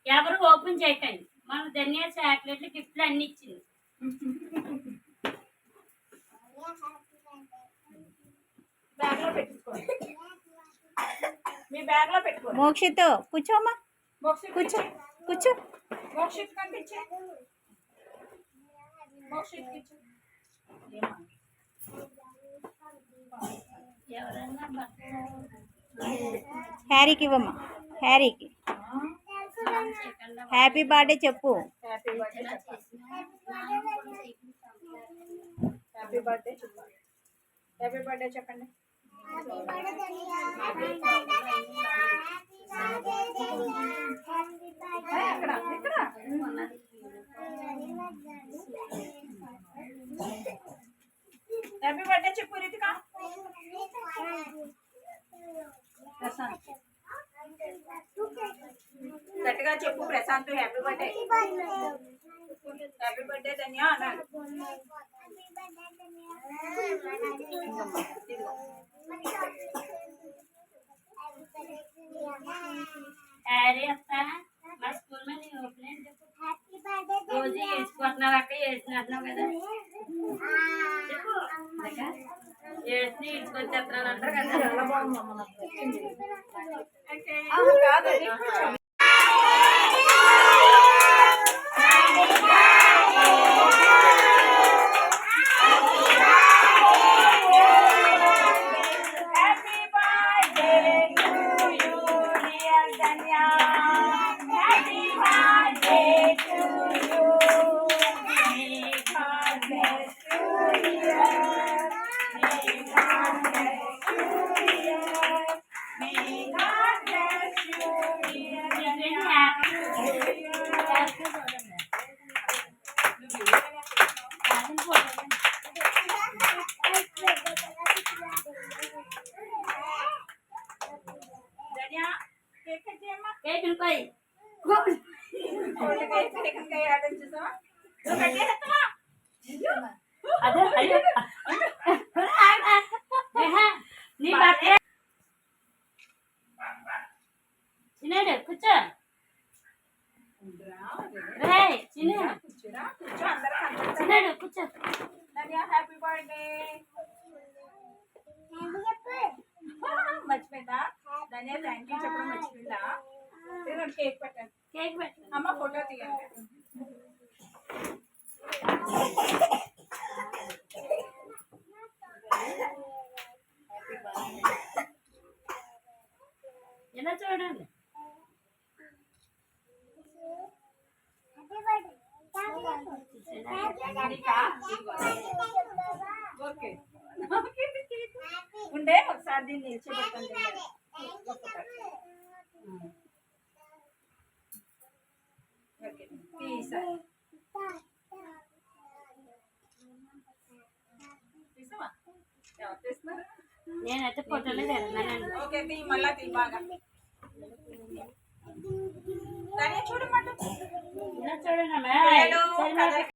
ఎవరు ఓపెన్ చేయకండి. మన ధన్య చాక్లెట్లు గిఫ్ట్లు అన్ని ఇచ్చింది. మీ బ్యాగ్ లో పెట్టుకో. మోక్షిత్ కూర్చోమ్మా, కూర్చో కూర్చో. మోక్షిత్ కనిపించే, మోక్షిత్ కూర్చో. హ్యారీకి ఇవ్వమ్మా, హ్యారీకి హ్యాపీ బర్త్డే చెప్పు. హ్యాపీ బర్త్డే హ్యాపీ బర్త్డే చెప్పండి. హ్యాపీ బర్త్డే చెప్పండి. ఇక్కడ ఇక్కడ హ్యాపీ బర్త్డే చెప్పు రితిక. ప్రశాంత్ గట్టిగా చెప్పు. Prashant happy birthday. Happy birthday Dhanya అన్నాడు. హ్యారీ అత్త మా స్కూల్ మీద ఓపెన్ రోజు వేసుకుంటున్నావు అక్క, వేసినట్టున్నావు కదా. చెప్పు వేసి ఇచ్చుకొచ్చేస్తున్నాను అంటారు కదా. చాలా బాగుందమ్మా. చిన్నాడు కూర్చో. చిన్నాడు కూర్చో. Happy birthday. మర్చిపోయిందా ధన్య? థ్యాంక్ యూ చెప్పడం మర్చిపోయిందా? కేక్ పెట్టండి. కేక్ పెట్టండి. అమ్మ ఫోటో తీయండి. ఎలా చూడండి. ఉండే ఒకసారి దీన్ని నిలిచిపెట్టండి. నేనైతే ఫోటోలో తిన్నానండి. ఓకే తీ, మళ్ళా తీ బాగా. చూడమంట చూడండి.